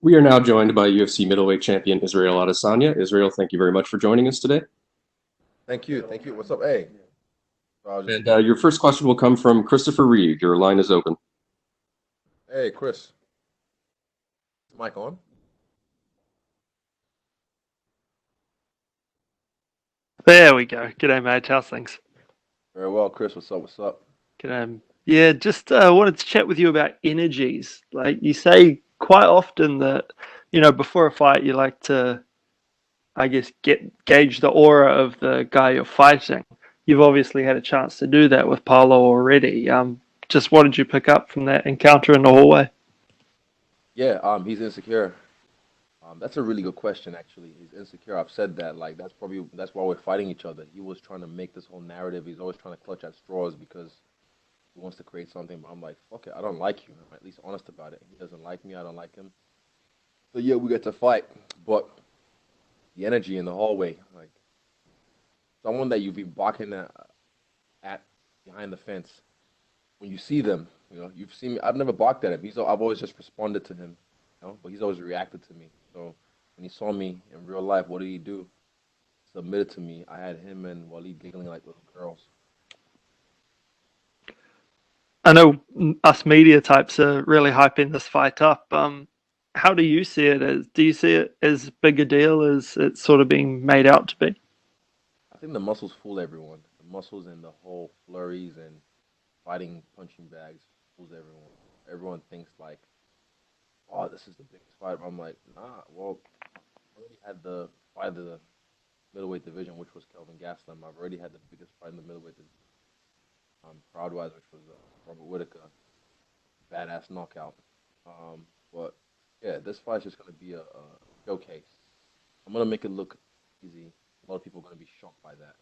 We are now joined by UFC middleweight champion Israel Adesanya. Israel, thank you very much for joining us today. Thank you. Thank you. What's up? Hey. So I was just And your first question will come from Christopher Reed. Your line is open. Hey, Chris. Is mic on? There we go. G'day, mate. How's things? Very well, Chris. What's up? What's up? G'day. Yeah, just wanted to chat with you about energies. Like you say quite often that, before a fight, you like to, I guess, gauge the aura of the guy you're fighting. You've obviously had a chance to do that with Paulo already. Just what did you pick up from that encounter in the hallway? Yeah, he's insecure. That's a really good question, actually. He's insecure. I've said that. Like, that's why we're fighting each other. He was trying to make this whole narrative. He's always trying to clutch at straws because he wants to create something. But I'm like, fuck it. I don't like you. I'm at least honest about it. He doesn't like me. I don't like him. So yeah, we get to fight. But the energy in the hallway, like someone that you've been barking at behind the fence. When you see them, you've seen me. I've never barked at him. I've always just responded to him, but he's always reacted to me. So when he saw me in real life, what did he do? Submitted to me. I had him and Waleed giggling like little girls. I know us media types are really hyping this fight up. How do you see it as? Do you see it as big a deal as it's sort of being made out to be? I think the muscles fool everyone. The muscles and the whole flurries and fighting punching bags fools everyone. Everyone thinks like, oh, this is the biggest fight. I'm like, nah. Well, I already had the fight of the middleweight division, which was Kelvin Gastelum. I've already had the biggest fight in the middleweight division, crowd-wise, which was Robert Whitaker, badass knockout. But yeah, this fight's just gonna be a showcase. I'm gonna make it look easy. A lot of people are gonna be shocked by that.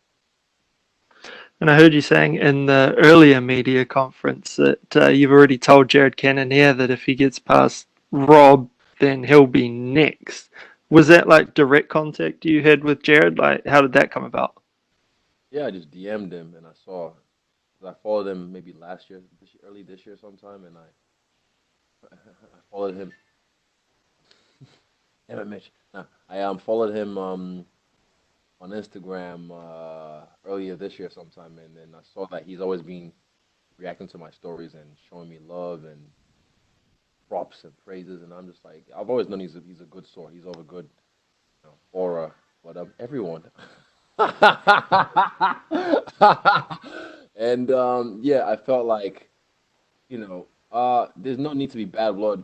And I heard you saying in the earlier media conference that you've already told Jared Cannonier that if he gets past Rob, then he'll be next. Was that like direct contact you had with Jared? Like, how did that come about? Yeah, I just DM'd him and I saw. 'Cause I followed him maybe last year, early this year sometime, and I followed him. Damn it, Mitch. Nah, I followed him on Instagram earlier this year sometime, and then I saw that he's always been reacting to my stories and showing me love and props and praises, and I'm just like, I've always known he's a good sort. He's of a good aura, but everyone. And yeah, I felt like there's no need to be bad blood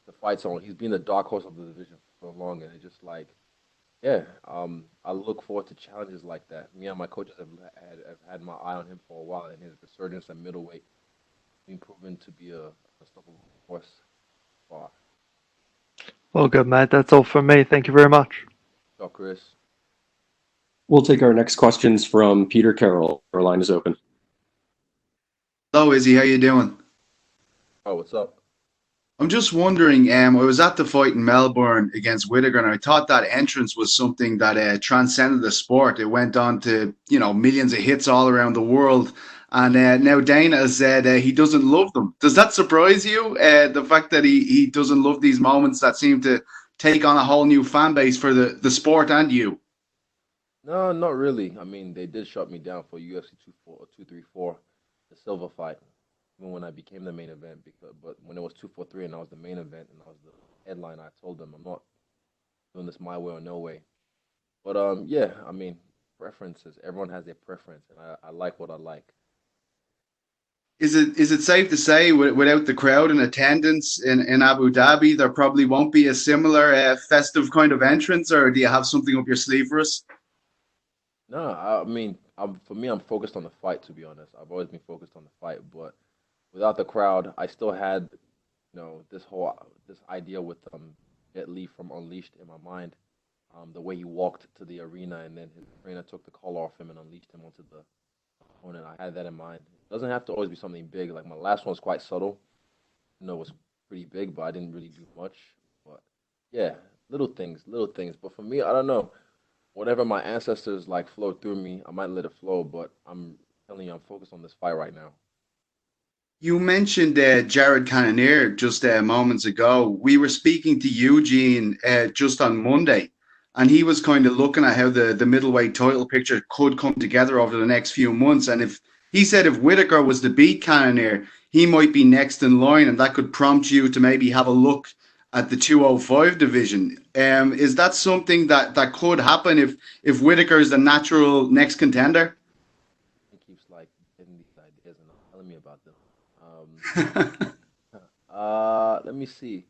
to fight someone. He's been the dark horse of the division for so long, and it's just like, yeah, I look forward to challenges like that. Me and my coaches have had my eye on him for a while, and his resurgence at middleweight being proven to be a unstoppable force. Far. Well, good, mate. That's all from me. Thank you very much. So, Chris. We'll take our next questions from Peter Carroll. Your line is open. Hello, Izzy. How you doing? Oh, what's up? I'm just wondering. I was at the fight in Melbourne against Whitaker, and I thought that entrance was something that transcended the sport. It went on to, millions of hits all around the world, and now Dana has said he doesn't love them. Does that surprise you? The fact that he doesn't love these moments that seem to take on a whole new fan base for the sport and you. No, not really. I mean, they did shut me down for UFC 234, the silver fight, even when I became the main event. But when it was 243 and I was the main event and I was the headline, I told them I'm not doing this my way or no way. But yeah, I mean, preferences. Everyone has their preference, and I like what I like. Is it safe to say without the crowd in attendance in Abu Dhabi, there probably won't be a similar festive kind of entrance, or do you have something up your sleeve for us? No, I mean, for me, I'm focused on the fight. To be honest, I've always been focused on the fight. But without the crowd, I still had, this idea with Jet Li from Unleashed in my mind. The way he walked to the arena and then his trainer took the collar off him and unleashed him onto the opponent. I had that in mind. It doesn't have to always be something big. Like my last one was quite subtle. It was pretty big, but I didn't really do much. But yeah, little things, little things. But for me, I don't know. Whatever my ancestors like flow through me, I might let it flow. But I'm telling you, I'm focused on this fight right now. You mentioned Jared Cannonier just moments ago. We were speaking to Eugene just on Monday, and he was kind of looking at how the middleweight title picture could come together over the next few months. And if he said if Whitaker was to beat Cannonier, he might be next in line, and that could prompt you to maybe have a look at the 205 division. Is that something that could happen if Whitaker is the natural next contender? He keeps like getting these ideas and not telling me about them. Let me see.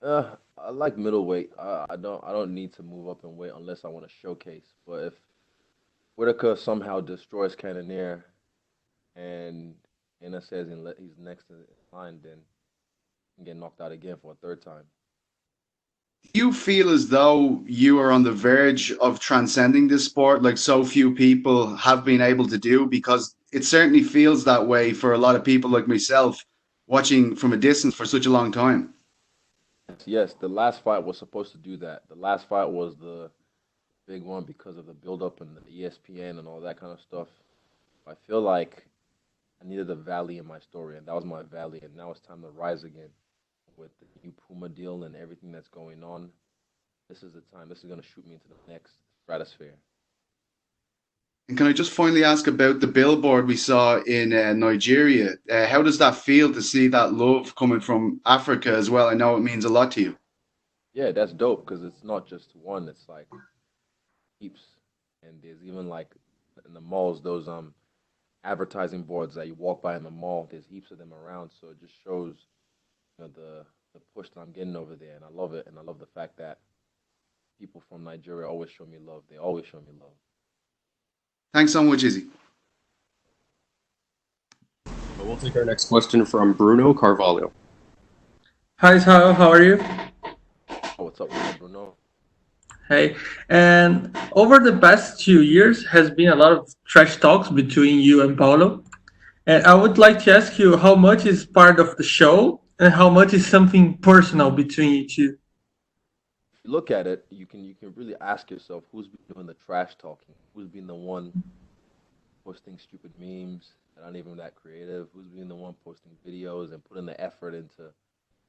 I like middleweight. I don't need to move up in weight unless I want to showcase. But if Whitaker somehow destroys Cannonier and Anna says he's next in line, then he can get knocked out again for a third time. Do you feel as though you are on the verge of transcending this sport like so few people have been able to do? Because it certainly feels that way for a lot of people like myself watching from a distance for such a long time. Yes, the last fight was supposed to do that. The last fight was the big one because of the build up and the ESPN and all that kind of stuff. I feel like I needed a valley in my story, and that was my valley, and now it's time to rise again with the new Puma deal and everything that's going on. This is the time. This is going to shoot me into the next stratosphere. And can I just finally ask about the billboard we saw in Nigeria? How does that feel to see that love coming from Africa as well? I know it means a lot to you. Yeah, that's dope because it's not just one. It's like heaps, and there's even like in the malls those advertising boards that you walk by in the mall. There's heaps of them around, so it just shows the push that I'm getting over there, and I love it, and I love the fact that people from Nigeria always show me love. They always show me love. Thanks so much, Izzy. We'll take our next question from Bruno Carvalho. Hi, how are you? Oh, what's up, man, Bruno? Hey, and over the past 2 years has been a lot of trash talks between you and Paulo. And I would like to ask you how much is part of the show and how much is something personal between you two. If you look at it, you can really ask yourself who's been doing the trash talking, who's been the one posting stupid memes that aren't even that creative, who's been the one posting videos and putting the effort into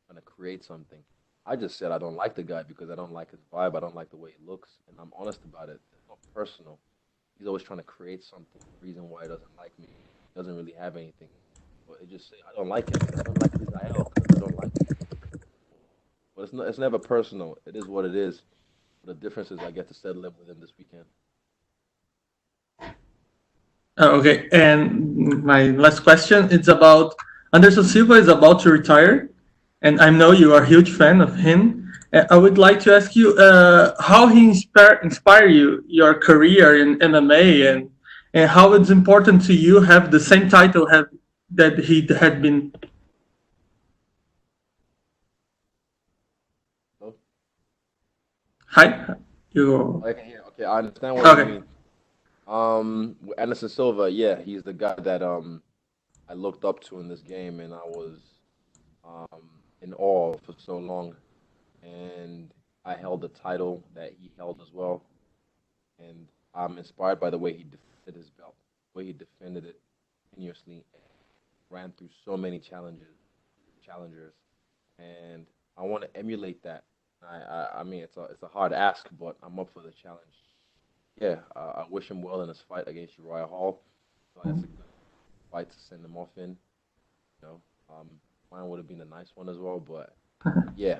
trying to create something. I just said I don't like the guy because I don't like his vibe, I don't like the way he looks, and I'm honest about it. It's not personal. He's always trying to create something, reason why he doesn't like me. He doesn't really have anything. But it just say I don't like him. I don't like his IL because I don't like him. But it's never personal. It is what it is. The difference is I get to settle in with him this weekend. Okay, and my last question is about Anderson Silva is about to retire, and I know you are a huge fan of him. I would like to ask you how he inspire you your career in MMA and how it's important to you have the same title have that he had been. No? Hi, you. I can hear. Okay, I understand what you Okay. mean. With Anderson Silva, yeah, he's the guy that I looked up to in this game, and I was in awe for so long. And I held the title that he held as well, and I'm inspired by the way he defended his belt, the way he defended it continuously, ran through so many challengers, and I want to emulate that. I mean, it's a hard ask, but I'm up for the challenge. Yeah, I wish him well in his fight against Uriah Hall. So that's a good fight to send him off in. You know, mine would have been a nice one as well, but yeah,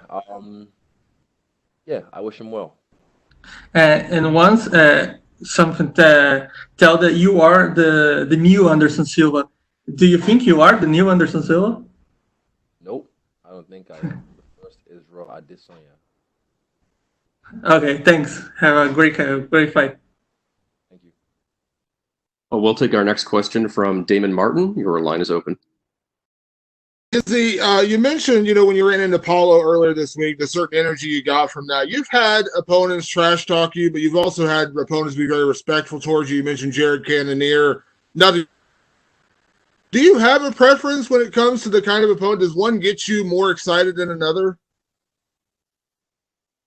yeah, I wish him well. And once something to tell that you are the new Anderson Silva. Do you think you are the new Anderson Silva? Nope, I don't think I am. The first Israel Adesanya. Okay, thanks. Have a great fight. Thank you. We'll take our next question from Damon Martin. Your line is open. Izzy, you mentioned, when you ran into Paulo earlier this week, the certain energy you got from that. You've had opponents trash talk you, but you've also had opponents be very respectful towards you. You mentioned Jared Cannonier. Now, do you have a preference when it comes to the kind of opponent? Does one get you more excited than another?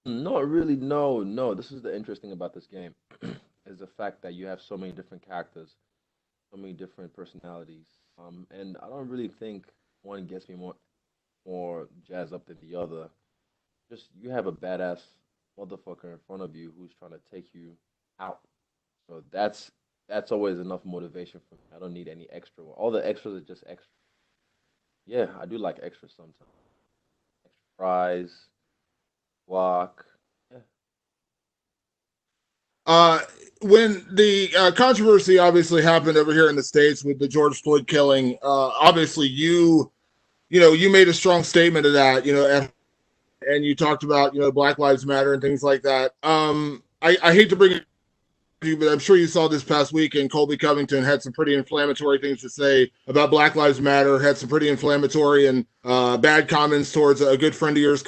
Not really. No, no. This is the interesting about this game, is the fact that you have so many different characters, so many different personalities, And I don't really think one gets me more jazzed up than the other. Just you have a badass motherfucker in front of you who's trying to take you out. So that's always enough motivation for me. I don't need any extra. All the extras are just extra. Yeah, I do like extras sometimes. Extra fries, guac. Yeah. Uh, when the controversy obviously happened over here in the States with the George Floyd killing, obviously you made a strong statement of that, and you talked about, Black Lives Matter and things like that. I hate to bring it to you, but I'm sure you saw this past weekend, Colby Covington had some pretty inflammatory things to say about Black Lives Matter, had some pretty inflammatory and bad comments towards a good friend of yours.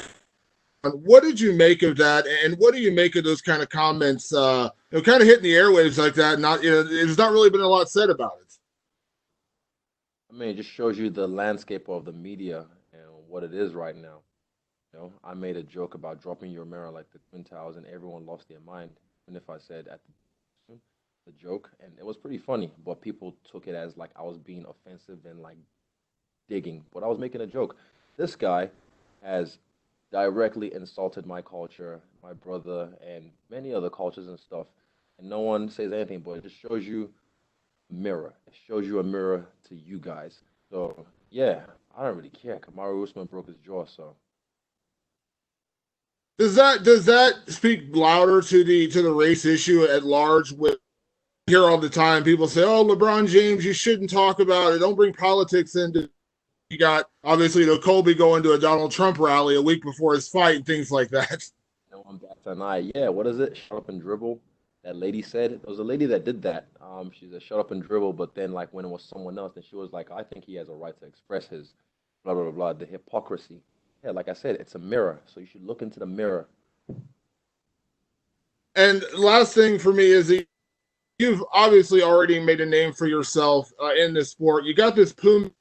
What did you make of that, and what do you make of those kind of comments? Kind of hitting the airwaves like that. Not, there's not really been a lot said about it. I mean, it just shows you the landscape of the media and what it is right now. I made a joke about dropping your mirror like the Twin Towers, and everyone lost their mind. And if I said at the joke, and it was pretty funny, but people took it as like I was being offensive and like digging, but I was making a joke. This guy has directly insulted my culture, my brother, and many other cultures and stuff, and no one says anything. But it just shows you a mirror. It shows you a mirror to you guys. So yeah, I don't really care. Kamaru Usman broke his jaw, so. Does that speak louder to the race issue at large? With here all the time, people say, "Oh, LeBron James, you shouldn't talk about it. Don't bring politics into." You got obviously Colby going to a Donald Trump rally a week before his fight and things like that. No, I'm back tonight. Yeah, what is it? Shut up and dribble. That lady said there was a lady that did that. She said shut up and dribble, but then like when it was someone else, then she was like, I think he has a right to express his blah blah blah blah. The hypocrisy. Yeah, like I said, it's a mirror, so you should look into the mirror. And last thing for me is that you've obviously already made a name for yourself in this sport. You got this Puma, which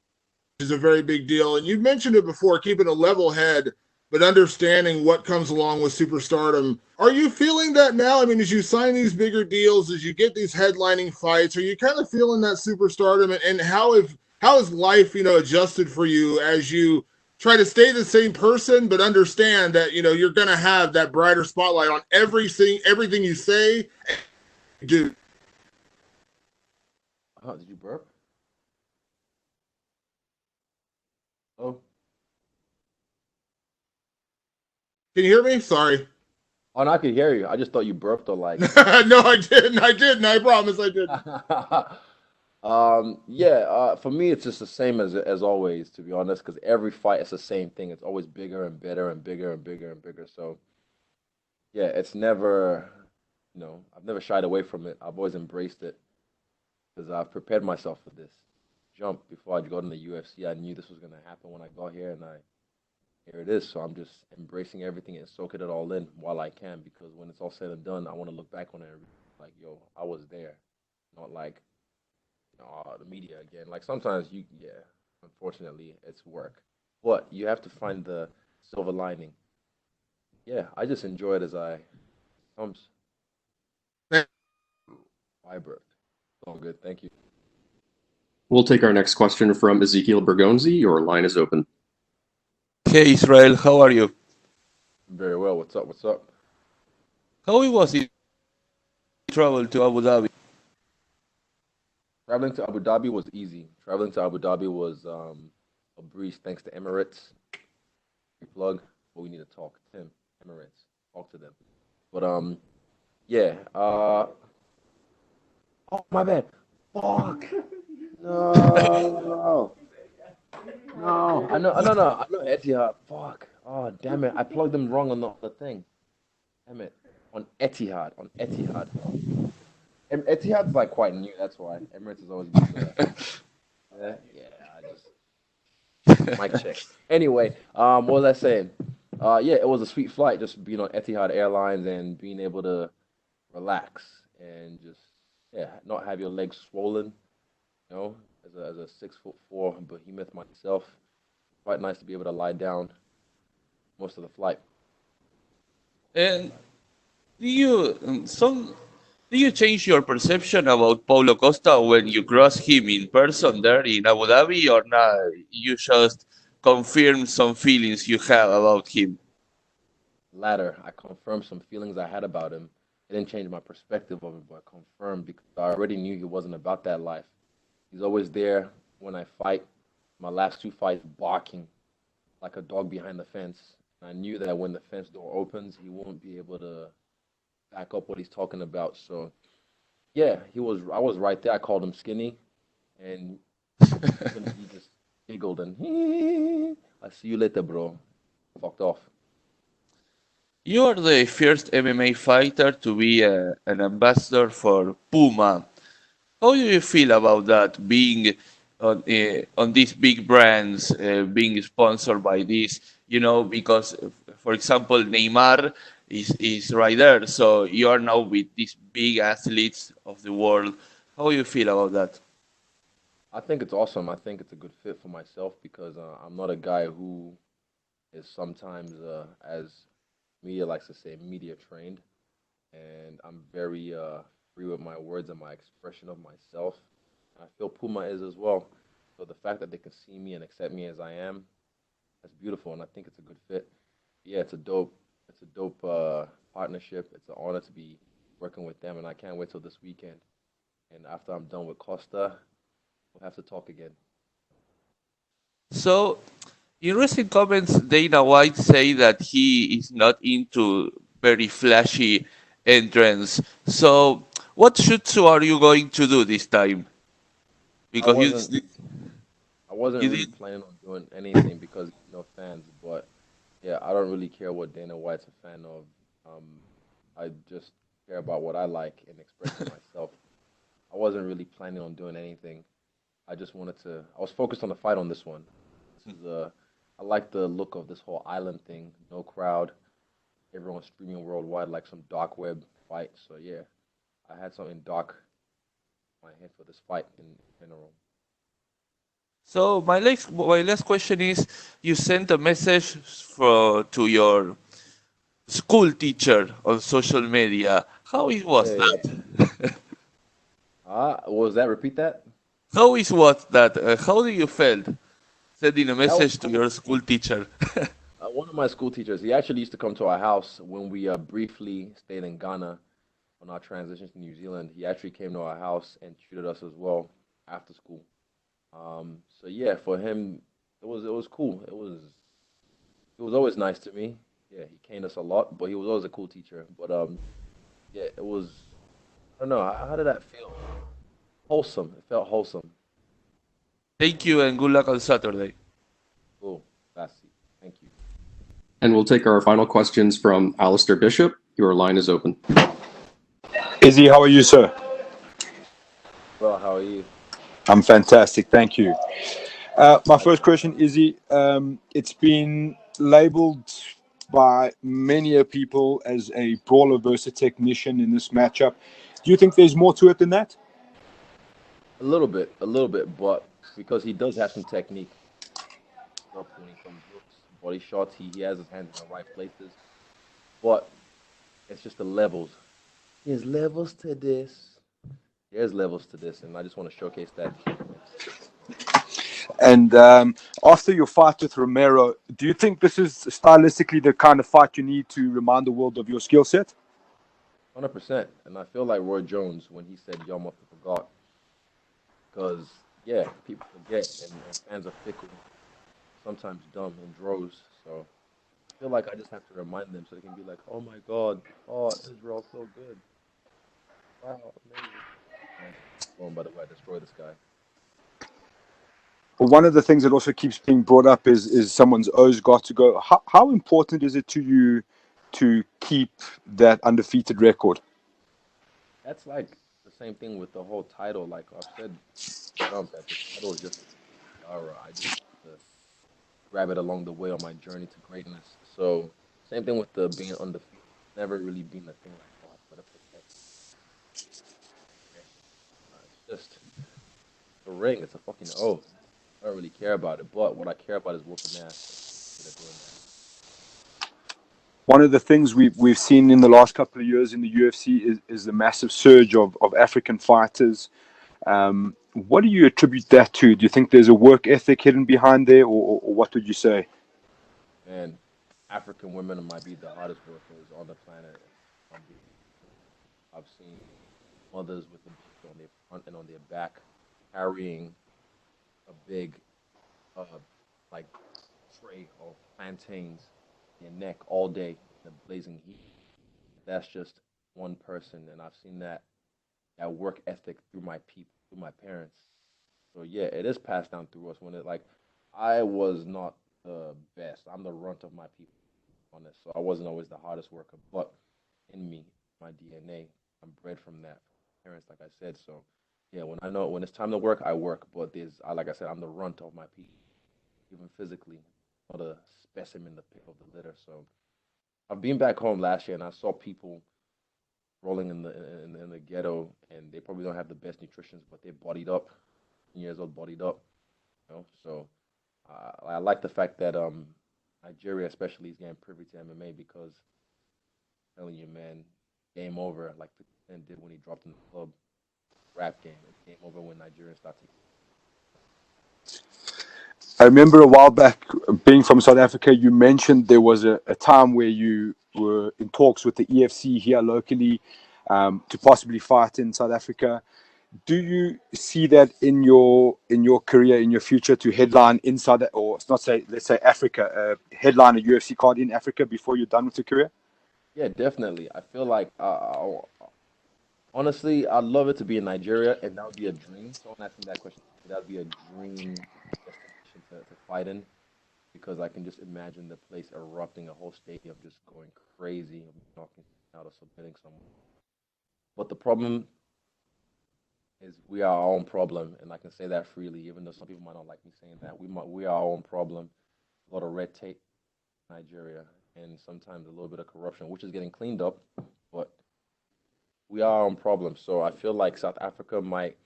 is a very big deal, and you've mentioned it before, keeping a level head, but understanding what comes along with superstardom. Are you feeling that now? I mean, as you sign these bigger deals, as you get these headlining fights, are you kind of feeling that superstardom? And how has life, adjusted for you as you try to stay the same person, but understand that you're going to have that brighter spotlight on everything you say, do. Oh, did you burp? Oh, Can you hear me? Sorry. oh, no, I could hear you. I just thought you burped or like. No, I didn't. I didn't. I promise I didn't. Yeah. For me, it's just the same as always, to be honest, because every fight is the same thing. It's always bigger and better and bigger and bigger and bigger. So yeah, it's never, I've never shied away from it. I've always embraced it because I've prepared myself for this jump before I got in the UFC. I knew this was gonna happen when I got here, and here it is. So I'm just embracing everything and soaking it all in while I can, because when it's all said and done, I want to look back on it and like, yo, I was there, not like the media again. Like sometimes yeah, unfortunately, it's work, but you have to find the silver lining. Yeah, I just enjoy it as I comes. Vibrant. All good. Thank you. We'll take our next question from Ezekiel Bergonzi. Your line is open. Hey Israel, how are you? Very well. What's up? What's up? How it was it travel to Abu Dhabi? Traveling to Abu Dhabi was easy. Traveling to Abu Dhabi was a breeze thanks to Emirates. Plug. But we need to talk. Tim, Emirates. Talk to them. But yeah. Oh, my bad. Fuck. No. No. I know. I know Etihad. Fuck. Oh, damn it. I plugged them wrong on the thing. Damn it. On Etihad. Etihad's like quite new. That's why Emirates is always good. I just mic check. Anyway, what was I saying? Yeah, it was a sweet flight. Just being on Etihad Airlines and being able to relax and just not have your legs swollen. As a 6'4" behemoth myself, quite nice to be able to lie down most of the flight. And do you some Do you change your perception about Paulo Costa when you cross him in person there in Abu Dhabi, or not? You just confirm some feelings you have about him? Latter, I confirmed some feelings I had about him. It didn't change my perspective of him, but I confirmed because I already knew he wasn't about that life. He's always there when I fight. My last two fights, barking like a dog behind the fence. And I knew that when the fence door opens, he won't be able to back up what he's talking about. So yeah, he was. I was right there. I called him skinny, and even he just giggled and I see you later, bro. Fucked off. You are the first MMA fighter to be an ambassador for Puma. How do you feel about that, being on these big brands, being sponsored by this? You know, because, for example, Neymar is right there, so you are now with these big athletes of the world. How do you feel about that? I think it's awesome. I think it's a good fit for myself because I'm not a guy who is sometimes, as media likes to say, media trained, and I'm very free with my words and my expression of myself. I feel Puma is as well. So the fact that they can see me and accept me as I am, that's beautiful, and I think it's a good fit. Yeah, it's a dope partnership. It's an honor to be working with them, and I can't wait till this weekend. And after I'm done with Costa, we'll have to talk again. So, in recent comments, Dana White say that he is not into very flashy entrance. So, what shoots are you going to do this time? I Because wasn't I wasn't you really did. planning on doing anything because no fans, but yeah, I don't really care what Dana White's a fan of. Um, I just care about what I like and expressing myself. I wasn't really planning on doing anything. I just wanted to. I was focused on the fight on this one. This is I like the look of this whole island thing. No crowd, everyone streaming worldwide like some dark web fight. So yeah, I had something dark in my head for this fight in general. So my last question is: you sent a message to your school teacher on social media. How it was Yeah, yeah. that? What was that? Repeat that. How is was that? How do you felt sending a That was message to cool. your school teacher? One of my school teachers, he actually used to come to our house when we briefly stayed in Ghana on our transition to New Zealand. He actually came to our house and treated us as well after school. So yeah, for him, it was cool. It was always nice to me. Yeah, he caned us a lot, but he was always a cool teacher. But yeah, it was. I don't know. How did that feel? Wholesome. It felt wholesome. Thank you and good luck on Saturday. Cool. Classy. Thank you. And we'll take our final questions from Alistair Bishop. Your line is open. Izzy, how are you, sir? Well, how are you? I'm fantastic, thank you. My first question, Izzy, it's been labeled by many people as a brawler versus technician in this matchup. Do you think there's more to it than that? A little bit, but because he does have some technique up when he comes hooks, body shots, he has his hands in the right places. But it's just the levels. There's levels to this. There's levels to this, and I just want to showcase that here. And after your fight with Romero, do you think this is stylistically the kind of fight you need to remind the world of your skill set? 100%. And I feel like Roy Jones when he said Yom I forgot. Because, yeah, people forget, and fans are fickle, sometimes dumb in droves. So I feel like I just have to remind them so they can be like, oh my God, oh, Israel's so good. Wow, amazing. And, oh, by the way, I destroyed this guy. One of the things that also keeps being brought up is someone's O's got to go. How important is it to you to keep that undefeated record? That's like the same thing with the whole title. Like I've said, jump that the title is just a tiara. I just have to grab it along the way on my journey to greatness. So same thing with the being undefeated. Never really been a thing like, oh, I've got to protect. It's just a ring. It's a fucking oath. I don't really care about it. But what I care about is whooping ass. So, good at doing that. one of the things we've seen in the last couple of years in the UFC is the massive surge of African fighters. What do you attribute that to? Do you think there's a work ethic hidden behind there, or what would you say? And African women might be the hardest workers on the planet. I've seen mothers with the baby on their front and on their back carrying a big, uh, like tray of plantains in their neck all day in the blazing heat. That's just one person, and I've seen that work ethic through my people, through my parents. So yeah, it is passed down through us. When it like, I was not the best. I'm the runt of my people, on this, so I wasn't always the hardest worker. But in me, my DNA, I'm bred from that, from parents, like I said. So yeah, when it's time to work, I work. But like I said, I'm the runt of my people, even physically, not a specimen, the pick of the litter. So I've been back home last year, and I saw people rolling in the ghetto, and they probably don't have the best nutrition, but they're bodied up, years old, bodied up. So I like the fact that Nigeria especially is getting privy to MMA because I'm telling you, man, game over like the did when he dropped in the club rap game. It's game over when Nigerians start taking. I remember a while back, being from South Africa, you mentioned there was a time where you were in talks with the EFC here locally to possibly fight in South Africa. Do you see that in your career, in your future, to headline inside, or not say, let's say Africa, headline a UFC card in Africa before you're done with your career? Yeah, definitely. I feel like honestly, I'd love it to be in Nigeria, and that would be a dream. Someone asked me that question. That would be a dream destination to fight in, because I can just imagine the place erupting, a whole stadium just going crazy, knocking out or submitting someone. But the problem is we are our own problem, and I can say that freely, even though some people might not like me saying that. We are our own problem. A lot of red tape in Nigeria, and sometimes a little bit of corruption, which is getting cleaned up, but we are our own problem. So I feel like South Africa might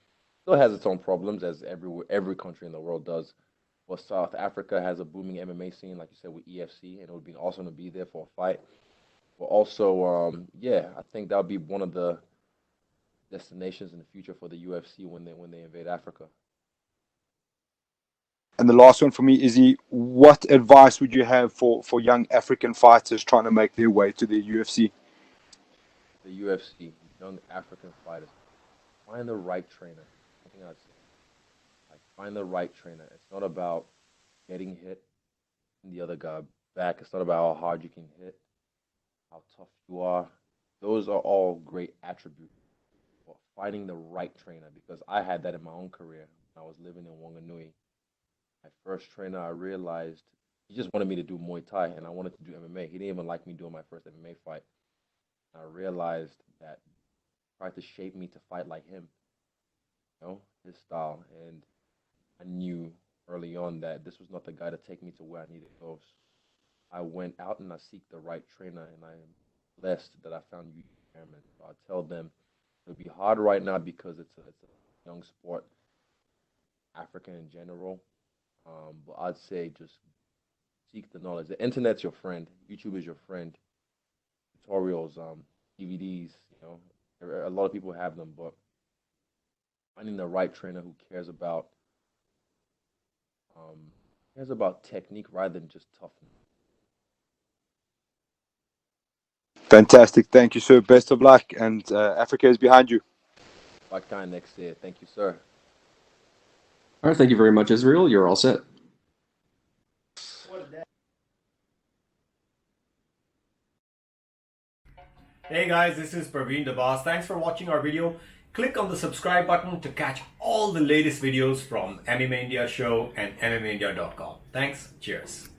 still has its own problems, as every country in the world does. But South Africa has a booming MMA scene, like you said, with EFC, and it would be awesome to be there for a fight. But also, yeah, I think that would be one of the destinations in the future for the UFC when they invade Africa. And the last one for me, Izzy, what advice would you have for young African fighters trying to make their way to the UFC? The UFC, young African fighters, find the right trainer. Something I'd say, like find the right trainer. It's not about getting hit in the other guy back. It's not about how hard you can hit, how tough you are. Those are all great attributes. But finding the right trainer, because I had that in my own career when I was living in Wanganui. My first trainer, I realized he just wanted me to do Muay Thai, and I wanted to do MMA. He didn't even like me doing my first MMA fight. I realized that he tried to shape me to fight like him, his style. And I knew early on that this was not the guy to take me to where I needed to go. So I went out and I seek the right trainer, and I am blessed that I found you, Chairman. So I tell them it'll be hard right now because it's a young sport, African in general. But I'd say just seek the knowledge. The internet's your friend. YouTube is your friend. Tutorials, DVDs. A lot of people have them, but finding the right trainer who cares about technique rather than just toughness. Fantastic. Thank you, sir. Best of luck. And Africa is behind you. Fight kind next year. Thank you, sir. All right, thank you very much, Israel. You're all set. Hey guys, this is Praveen the Boss. Thanks for watching our video. Click on the subscribe button to catch all the latest videos from MMA India Show and MMAindia.com. Thanks. Cheers.